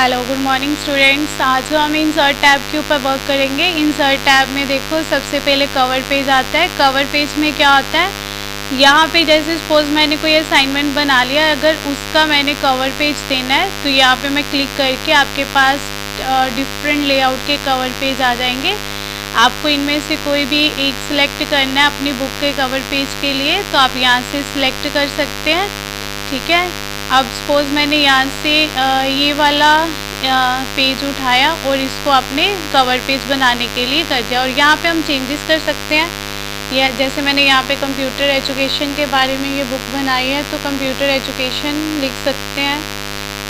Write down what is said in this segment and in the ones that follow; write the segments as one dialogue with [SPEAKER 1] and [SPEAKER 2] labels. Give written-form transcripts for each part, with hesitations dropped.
[SPEAKER 1] Hello good morning students. आज हम insert tab के ऊपर वर्क करेंगे। इंसर्ट टैब में देखो सबसे पहले कवर पेज आता है। कवर पेज में क्या होता है, यहाँ पे जैसे सपोज मैंने कोई असाइनमेंट बना लिया, अगर उसका मैंने कवर पेज देना है तो यहाँ पे मैं क्लिक करके आपके पास डिफरेंट लेआउट के कवर पेज आ जाएंगे। आपको इनमें से कोई भी एक सिलेक्ट करना है अपनी बुक के कवर पेज के लिए, तो आप यहाँ से सिलेक्ट कर सकते हैं। ठीक है, अब सपोज़ मैंने यहाँ से ये वाला पेज उठाया और इसको अपने कवर पेज बनाने के लिए कर दिया, और यहाँ पे हम चेंजेस कर सकते हैं। या जैसे मैंने यहाँ पे कंप्यूटर एजुकेशन के बारे में ये बुक बनाई है, तो कंप्यूटर एजुकेशन लिख सकते हैं।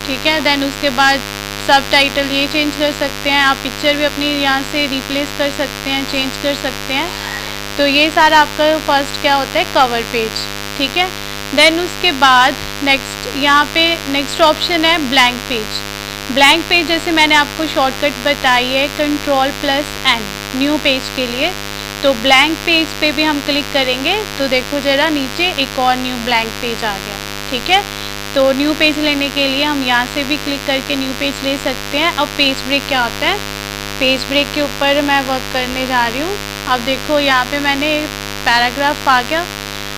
[SPEAKER 1] ठीक है, देन उसके बाद सब टाइटल ये चेंज कर सकते हैं। आप पिक्चर भी अपनी यहाँ से रिप्लेस कर सकते हैं, चेंज कर सकते हैं। तो ये सारा आपका फर्स्ट क्या होता है, कवर पेज। ठीक है, देन उसके बाद नेक्स्ट यहाँ पे नेक्स्ट ऑप्शन है ब्लैंक पेज। ब्लैंक पेज जैसे मैंने आपको शॉर्टकट बताई है Ctrl+N न्यू पेज के लिए, तो ब्लैंक पेज पे भी हम क्लिक करेंगे तो देखो ज़रा नीचे एक और न्यू ब्लैंक पेज आ गया। ठीक है, तो न्यू पेज लेने के लिए हम यहाँ से भी क्लिक करके न्यू पेज ले सकते हैं। अब पेज ब्रेक क्या होता है, पेज ब्रेक के ऊपर मैं वर्क करने जा रही हूँ। अब देखो यहाँ पे मैंने पैराग्राफ आ गया।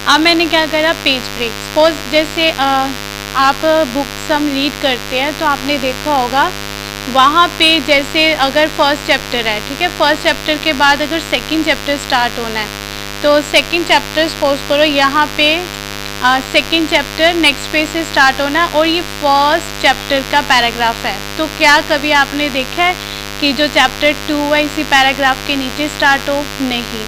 [SPEAKER 1] अब मैंने क्या करा, पेज ब्रेक। सपोज जैसे आप बुक्स हम रीड करते हैं तो आपने देखा होगा वहाँ पे जैसे अगर फर्स्ट चैप्टर है, ठीक है, फर्स्ट चैप्टर के बाद अगर सेकंड चैप्टर स्टार्ट होना है तो सेकंड चैप्टर सपोज करो यहाँ पे सेकंड चैप्टर नेक्स्ट पेज से स्टार्ट होना है और ये फर्स्ट चैप्टर का पैराग्राफ है। तो क्या कभी आपने देखा है कि जो चैप्टर 2 है इसी पैराग्राफ के नीचे स्टार्ट हो? नहीं।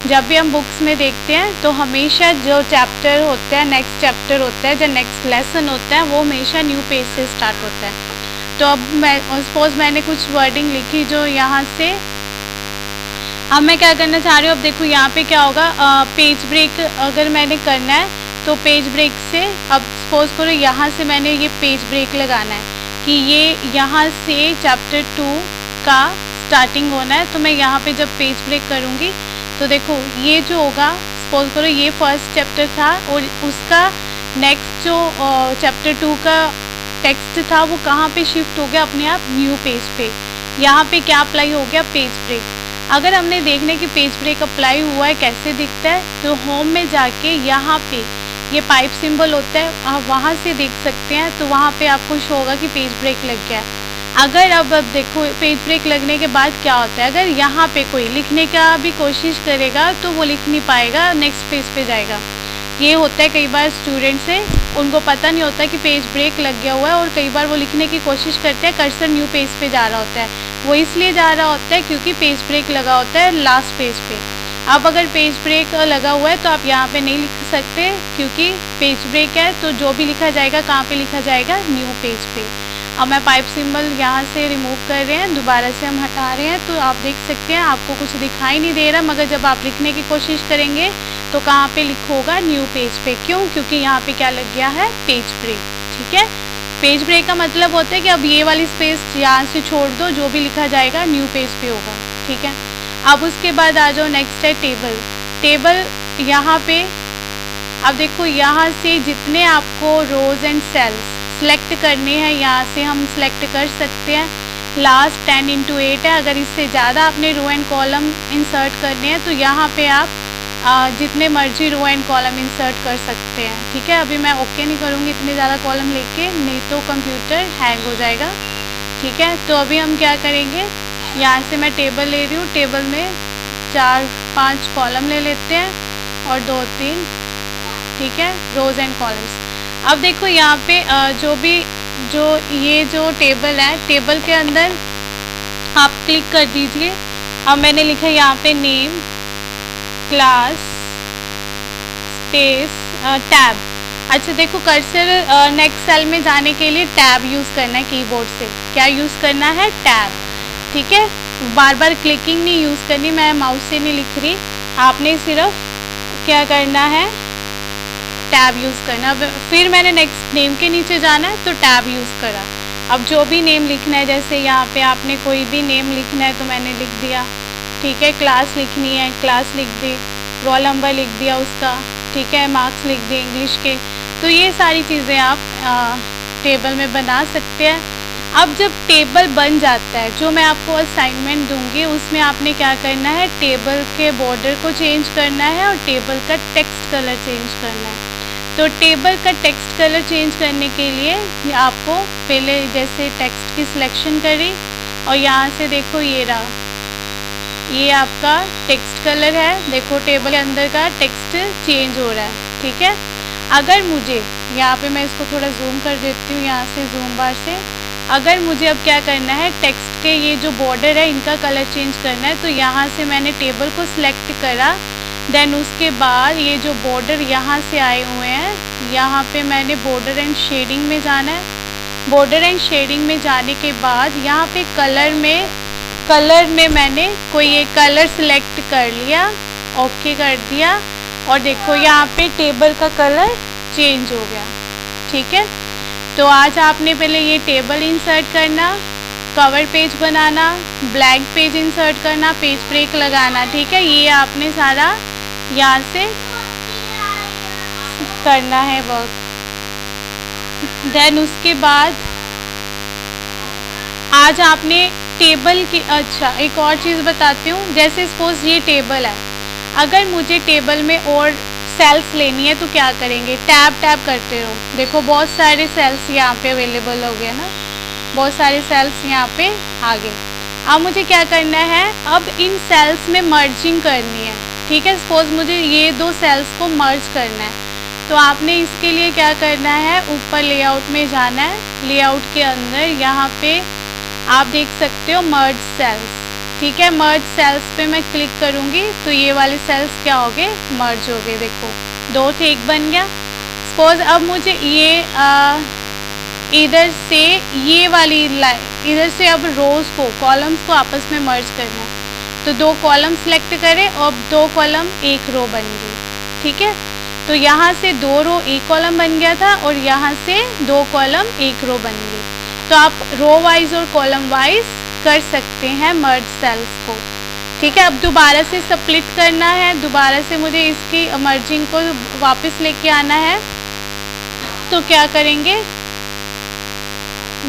[SPEAKER 1] जब भी हम बुक्स में देखते हैं तो हमेशा जो चैप्टर होता है, नेक्स्ट चैप्टर होता है, जो नेक्स्ट लेसन होता है, वो हमेशा न्यू पेज से स्टार्ट होता है। तो अब मैं सपोज मैंने कुछ वर्डिंग लिखी जो यहाँ से, अब मैं क्या करना चाह रही हूँ, अब देखो यहाँ पे क्या होगा, पेज ब्रेक अगर मैंने करना है तो पेज ब्रेक से, अब सपोज करो यहाँ से मैंने ये पेज ब्रेक लगाना है कि ये यहाँ से चैप्टर 2 का स्टार्टिंग होना है। तो मैं यहाँ पे जब पेज ब्रेक करूँगी तो देखो ये जो होगा, सपोज करो ये फर्स्ट चैप्टर था और उसका नेक्स्ट जो चैप्टर 2 का टेक्स्ट था वो कहाँ पे शिफ्ट हो गया, अपने आप न्यू पेज पे। यहाँ पे क्या अप्लाई हो गया, पेज ब्रेक। अगर हमने देखने की पेज ब्रेक अप्लाई हुआ है कैसे दिखता है, तो होम में जाके यहाँ पे ये पाइप सिंबल होता है, आप वहाँ से देख सकते हैं। तो वहाँ पे आपको शो होगा कि पेज ब्रेक लग गया है। अगर अब देखो पेज ब्रेक लगने के बाद क्या होता है, अगर यहाँ पे कोई लिखने का भी कोशिश करेगा तो वो लिख नहीं पाएगा, नेक्स्ट पेज पे जाएगा। ये होता है कई बार स्टूडेंट से, उनको पता नहीं होता कि पेज ब्रेक लग गया हुआ है और कई बार वो लिखने की कोशिश करते हैं, कर्सर न्यू पेज पे जा रहा होता है। वो इसलिए जा रहा होता है क्योंकि पेज ब्रेक लगा होता है लास्ट पेज पे। अब अगर पेज ब्रेक लगा हुआ है तो आप यहाँ पे नहीं लिख सकते, क्योंकि पेज ब्रेक है तो जो भी लिखा जाएगा कहाँ पे लिखा जाएगा, न्यू पेज पे। अब मैं पाइप सिंबल यहाँ से रिमूव कर रहे हैं, दोबारा से हम हटा रहे हैं, तो आप देख सकते हैं आपको कुछ दिखाई नहीं दे रहा, मगर जब आप लिखने की कोशिश करेंगे तो कहाँ पे लिखोगा, न्यू पेज पे। क्यों? क्योंकि यहाँ पे क्या लग गया है, पेज ब्रेक। ठीक है, पेज ब्रेक का मतलब होता है कि अब ये वाली स्पेस यहाँ से छोड़ दो, जो भी लिखा जाएगा न्यू पेज पे होगा। ठीक है, अब उसके बाद आ जाओ, नेक्स्ट है टेबल। टेबल यहाँ पे अब देखो यहाँ से जितने आपको रोज एंड सेल्स सिलेक्ट करने हैं यहाँ से हम सिलेक्ट कर सकते हैं। लास्ट 10x8 है, अगर इससे ज़्यादा आपने रो एंड कॉलम इंसर्ट करने हैं तो यहाँ पे आप जितने मर्जी रो एंड कॉलम इंसर्ट कर सकते हैं। ठीक है, अभी मैं ओके नहीं करूँगी इतने ज़्यादा कॉलम लेके, नहीं तो कंप्यूटर हैंग हो जाएगा। ठीक है, तो अभी हम क्या करेंगे, यहाँ से मैं टेबल ले रही हूँ, टेबल में 4-5 कॉलम ले लेते हैं और 2-3, ठीक है, रोज एंड कॉलम्स। अब देखो यहाँ पे ये जो टेबल है, टेबल के अंदर आप क्लिक कर दीजिए। अब मैंने लिखा यहाँ पे नेम, क्लास, स्पेस, टैब। अच्छा देखो कर्सर नेक्स्ट सेल में जाने के लिए टैब यूज़ करना है कीबोर्ड से। क्या यूज़ करना है, टैब। ठीक है, बार बार क्लिकिंग नहीं यूज़ करनी, मैं माउस से नहीं लिख रही, आपने सिर्फ क्या करना है, टैब यूज़ करना। फिर मैंने नेक्स्ट नेम के नीचे जाना है तो टैब यूज़ करा। अब जो भी नेम लिखना है, जैसे यहाँ पे आपने कोई भी नेम लिखना है तो मैंने लिख दिया। ठीक है, क्लास लिखनी है, क्लास लिख दी, रोल नंबर लिख दिया उसका। ठीक है, मार्क्स लिख दिए इंग्लिश के। तो ये सारी चीज़ें आप टेबल में बना सकते हैं। अब जब टेबल बन जाता है, जो मैं आपको असाइनमेंट दूंगी उसमें आपने क्या करना है, टेबल के बॉर्डर को चेंज करना है और टेबल का टेक्स्ट कलर चेंज करना है। तो टेबल का टेक्स्ट कलर चेंज करने के लिए आपको पहले जैसे टेक्स्ट की सिलेक्शन करी और यहाँ से देखो ये रहा, ये आपका टेक्स्ट कलर है। देखो टेबल के अंदर का टेक्स्ट चेंज हो रहा है, ठीक है। अगर मुझे यहाँ पे मैं इसको थोड़ा जूम कर देती हूँ यहाँ से जूम बार से, अगर मुझे अब क्या करना है, टेक्स्ट के ये जो बॉर्डर है इनका कलर चेंज करना है, तो यहाँ से मैंने टेबल को सिलेक्ट करा। देन उसके बाद ये जो बॉर्डर यहाँ से आए हुए हैं, यहाँ पे मैंने बॉर्डर एंड शेडिंग में जाना है। बॉर्डर एंड शेडिंग में जाने के बाद यहाँ पे कलर में मैंने कोई एक कलर सिलेक्ट कर लिया, ओके कर दिया और देखो यहाँ पे टेबल का कलर चेंज हो गया, ठीक है। तो आज आपने पहले ये टेबल इंसर्ट करना, कवर पेज बनाना, ब्लैंक पेज इंसर्ट करना, पेज ब्रेक लगाना, ठीक है। ये आपने सारा यहाँ से करना है वर्क। देन उसके बाद आज आपने टेबल की, अच्छा एक और चीज़ बताती हूँ, जैसे सपोज ये टेबल है, अगर मुझे टेबल में और सेल्स लेनी है तो क्या करेंगे, टैब करते रहो। देखो बहुत सारे सेल्स यहाँ पे अवेलेबल हो गए ना, बहुत सारे सेल्स यहाँ पे आ गए। अब मुझे क्या करना है, अब इन सेल्स में मर्जिंग करनी है, ठीक है। सपोज मुझे ये दो सेल्स को मर्ज करना है, तो आपने इसके लिए क्या करना है, ऊपर लेआउट में जाना है। लेआउट के अंदर यहाँ पे आप देख सकते हो मर्ज सेल्स, ठीक है। मर्ज सेल्स पे मैं क्लिक करूँगी तो ये वाले सेल्स क्या हो गए, मर्ज हो गए। देखो दो थे एक बन गया। सपोज अब मुझे ये इधर से ये वाली लाइन, इधर से अब रोज़ को, कॉलम्स को आपस में मर्ज करना है, तो दो कॉलम सेलेक्ट करें और दो कॉलम एक रो बन गई, ठीक है। तो यहाँ से दो रो एक कॉलम बन गया था और यहाँ से दो कॉलम एक रो बन गई। तो आप रो वाइज और कॉलम वाइज कर सकते हैं मर्ज सेल्स को, ठीक है। अब दोबारा से स्प्लिट करना है, दोबारा से मुझे इसकी मर्जिंग को वापस लेके आना है, तो क्या करेंगे,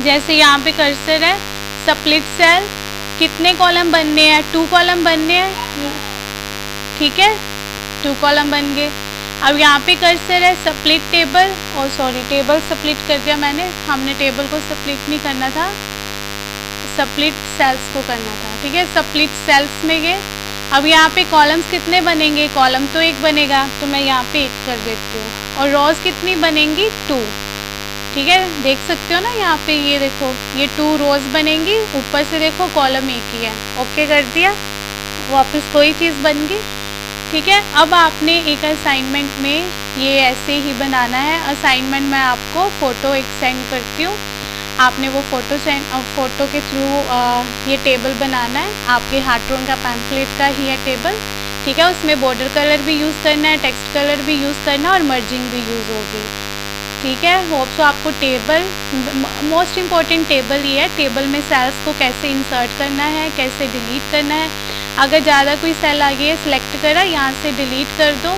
[SPEAKER 1] जैसे यहाँ पे कर्सर है, स्प्लिट सेल, कितने कॉलम बनने हैं, 2 कॉलम बनने हैं, ठीक है, 2 कॉलम बन गए। अब यहाँ पे कर्सर है, स्प्लिट टेबल, और सॉरी टेबल स्प्लिट कर दिया मैंने, हमने टेबल को स्प्लिट नहीं करना था, स्प्लिट सेल्स को करना था, ठीक है। स्प्लिट सेल्स में गए। अब यहाँ पे कॉलम्स कितने बनेंगे, कॉलम तो एक बनेगा, तो मैं यहाँ पे 1 कर देती हूँ, और रोज कितनी बनेंगी, 2, ठीक है। देख सकते हो ना यहाँ पे, ये देखो ये 2 रोज बनेंगी, ऊपर से देखो कॉलम एक ही है, ओके कर दिया, वापस कोई चीज़ बन गई, ठीक है। अब आपने एक असाइनमेंट में ये ऐसे ही बनाना है। असाइनमेंट मैं आपको फ़ोटो एक सेंड करती हूँ, आपने वो फ़ोटो के थ्रू ये टेबल बनाना है। आपके हार्टोन का पैम्फलेट का ही है टेबल, ठीक है। उसमें बॉर्डर कलर भी यूज़ करना है, टेक्स्ट कलर भी यूज़ करना है और मर्जिंग भी यूज़ होगी, ठीक है। होप सो आपको टेबल, मोस्ट इम्पॉर्टेंट टेबल ये है, टेबल में सेल्स को कैसे इंसर्ट करना है, कैसे डिलीट करना है। अगर ज़्यादा कोई सेल आ गई है, सिलेक्ट करा, यहाँ से डिलीट कर दो,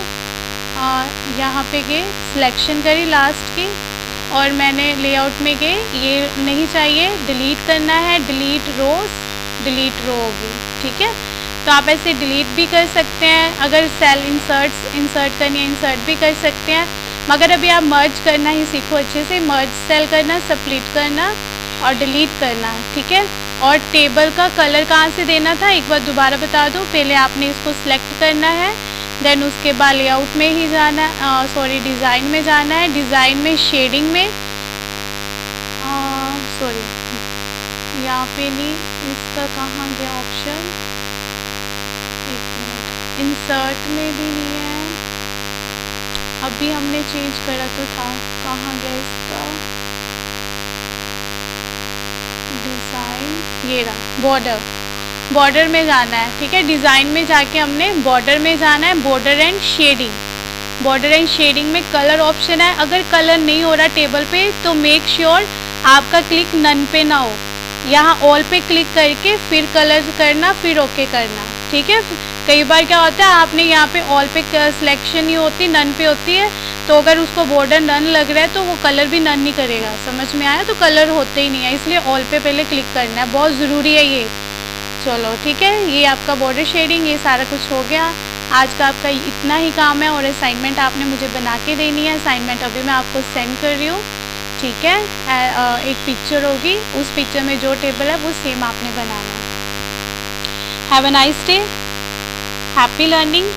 [SPEAKER 1] यहाँ पे गए सिलेक्शन करी लास्ट की, और मैंने लेआउट में गए, ये नहीं चाहिए, डिलीट करना है, डिलीट रोज, डिलीट रो होगी, ठीक है। तो आप ऐसे डिलीट भी कर सकते हैं, अगर सेल इंसर्ट करनी है इंसर्ट भी कर सकते हैं, मगर अभी आप मर्ज करना ही सीखो अच्छे से, मर्ज सेल करना, स्प्लिट करना और डिलीट करना, ठीक है। और टेबल का कलर कहाँ से देना था एक बार दोबारा बता दूँ, पहले आपने इसको सिलेक्ट करना है, देन उसके बाद लेआउट में ही जाना, सॉरी डिज़ाइन में जाना है, डिज़ाइन में शेडिंग में, सॉरी यहाँ पे नहीं, इसका कहाँ गया ऑप्शन, एक मिनट, इंसर्ट में भी नहीं है, अभी हमने चेंज करा तो था, कहाँ गया इसका, डिज़ाइन, ये रहा, बॉर्डर में जाना है, ठीक है। डिज़ाइन में जाके हमने बॉर्डर में जाना है, border and shading, border and shading में कलर ऑप्शन है। अगर कलर नहीं हो रहा टेबल पे तो मेक श्योर आपका क्लिक नन पे ना हो, यहाँ ऑल पे क्लिक करके फिर कलर करना, फिर ओके करना, ठीक है। कई बार क्या होता है, आपने यहाँ पे ऑल पे सिलेक्शन नहीं होती, नन पे होती है, तो अगर उसको बॉर्डर नन लग रहा है तो वो कलर भी नन नहीं करेगा। समझ में आया? तो कलर होते ही नहीं है, इसलिए ऑल पे पहले क्लिक करना है, बहुत ज़रूरी है ये। चलो ठीक है, ये आपका बॉर्डर शेडिंग, ये सारा कुछ हो गया। आज का आपका इतना ही काम है और असाइनमेंट आपने मुझे बना के देनी है। असाइनमेंट अभी मैं आपको सेंड कर रही हूँ, ठीक है। एक पिक्चर होगी, उस पिक्चर में जो टेबल है वो सेम आपने बनाना है। Have a nice day, happy learning.